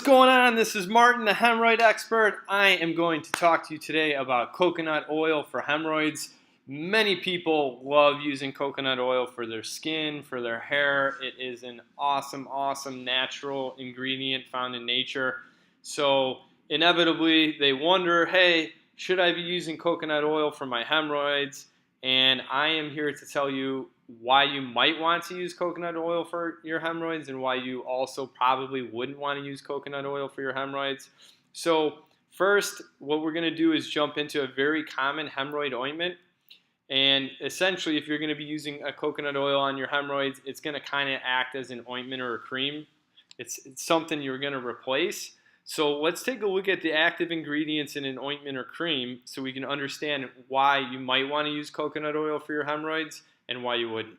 going on? This is Martin, the hemorrhoid expert. I am going to talk to you today about coconut oil for hemorrhoids. Many people love using coconut oil for their skin, for their hair. It is an awesome, awesome natural ingredient found in nature. So inevitably they wonder, hey, should I be using coconut oil for my hemorrhoids? And I am here to tell you why you might want to use coconut oil for your hemorrhoids and why you also probably wouldn't want to use coconut oil for your hemorrhoids. So first, what we're going to do is jump into a very common hemorrhoid ointment. And essentially, if you're going to be using a coconut oil on your hemorrhoids, it's going to kind of act as an ointment or a cream. It's something you're going to replace. So let's take a look at the active ingredients in an ointment or cream so we can understand why you might want to use coconut oil for your hemorrhoids and why you wouldn't.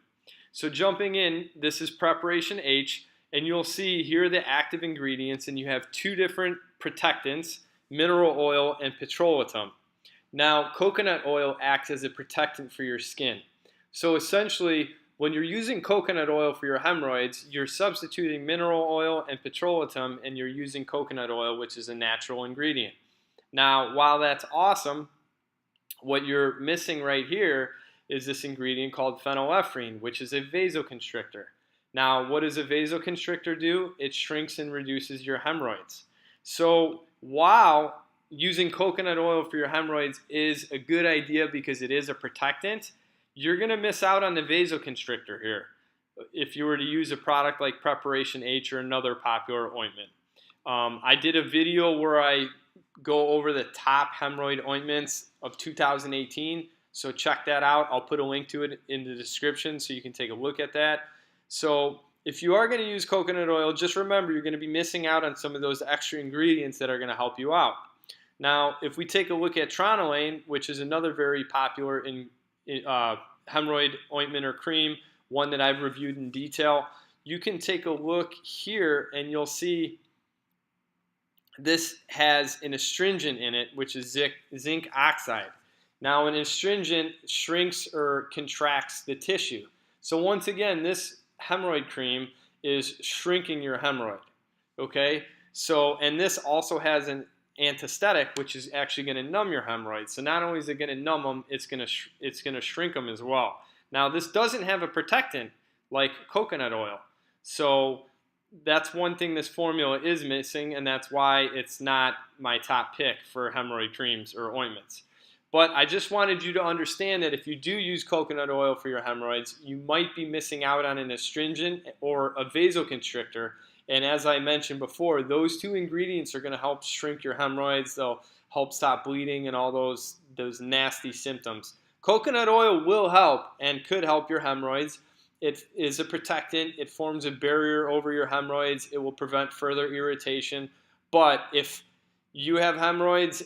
So jumping in, this is preparation H, and you'll see here are the active ingredients, and you have two different protectants, mineral oil and petrolatum. Now, coconut oil acts as a protectant for your skin. So essentially, when you're using coconut oil for your hemorrhoids, you're substituting mineral oil and petrolatum, and you're using coconut oil, which is a natural ingredient. Now, while that's awesome, what you're missing right here is this ingredient called phenylephrine, which is a vasoconstrictor. Now, what does a vasoconstrictor do? It shrinks and reduces your hemorrhoids. So while using coconut oil for your hemorrhoids is a good idea because it is a protectant, you're going to miss out on the vasoconstrictor here if you were to use a product like Preparation H or another popular ointment. I did a video where I go over the top hemorrhoid ointments of 2018. So check that out. I'll put a link to it in the description so you can take a look at that. So if you are going to use coconut oil, just remember you're going to be missing out on some of those extra ingredients that are going to help you out. Now, if we take a look at tronulane, which is another very popular hemorrhoid ointment or cream, one that I've reviewed in detail, you can take a look here and you'll see this has an astringent in it, which is zinc oxide. Now, an astringent shrinks or contracts the tissue. So once again, this hemorrhoid cream is shrinking your hemorrhoid, okay? So, and this also has an anesthetic, which is actually going to numb your hemorrhoids. So not only is it going to numb them, it's going to shrink them as well. Now, this doesn't have a protectant like coconut oil. So that's one thing this formula is missing, and that's why it's not my top pick for hemorrhoid creams or ointments. But I just wanted you to understand that if you do use coconut oil for your hemorrhoids, you might be missing out on an astringent or a vasoconstrictor. And as I mentioned before, those two ingredients are going to help shrink your hemorrhoids. They'll help stop bleeding and all those nasty symptoms. Coconut oil will help and could help your hemorrhoids. It is a protectant. It forms a barrier over your hemorrhoids. It will prevent further irritation. But if you have hemorrhoids,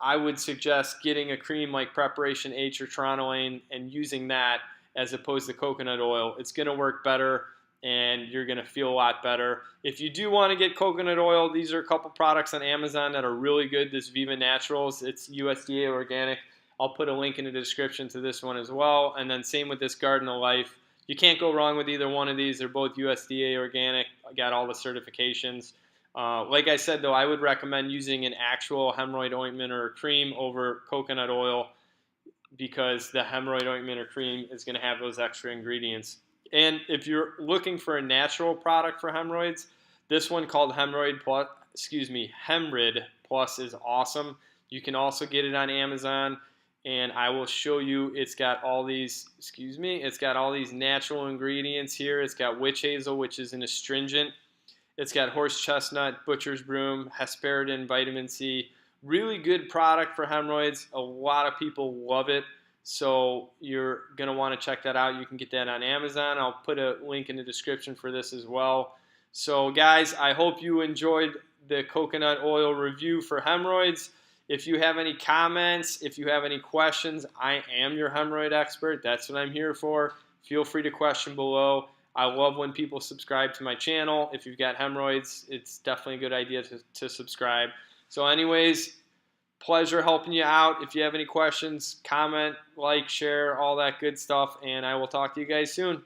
I would suggest getting a cream like Preparation H or tronulane and using that as opposed to coconut oil. It's going to work better and you're going to feel a lot better. If you do want to get coconut oil, these are a couple products on Amazon that are really good. This Viva Naturals, it's USDA organic. I'll put a link in the description to this one as well. And then same with this Garden of Life. You can't go wrong with either one of these. They're both USDA organic. I got all the certifications. Like I said, though, I would recommend using an actual hemorrhoid ointment or cream over coconut oil because the hemorrhoid ointment or cream is going to have those extra ingredients. And if you're looking for a natural product for hemorrhoids, this one called Hemorrhoid Plus is awesome. You can also get it on Amazon, and I will show you. It's got all these, it's got all these natural ingredients here. It's got witch hazel, which is an astringent. It's got horse chestnut, butcher's broom, hesperidin, vitamin C. Really good product for hemorrhoids. A lot of people love it. So you're going to want to check that out. You can get that on Amazon. I'll put a link in the description for this as well. So guys, I hope you enjoyed the coconut oil review for hemorrhoids. If you have any comments, if you have any questions, I am your hemorrhoid expert. That's what I'm here for. Feel free to question below. I love when people subscribe to my channel. If you've got hemorrhoids, it's definitely a good idea to subscribe. So anyways, pleasure helping you out. If you have any questions, comment, like, share, all that good stuff, and I will talk to you guys soon.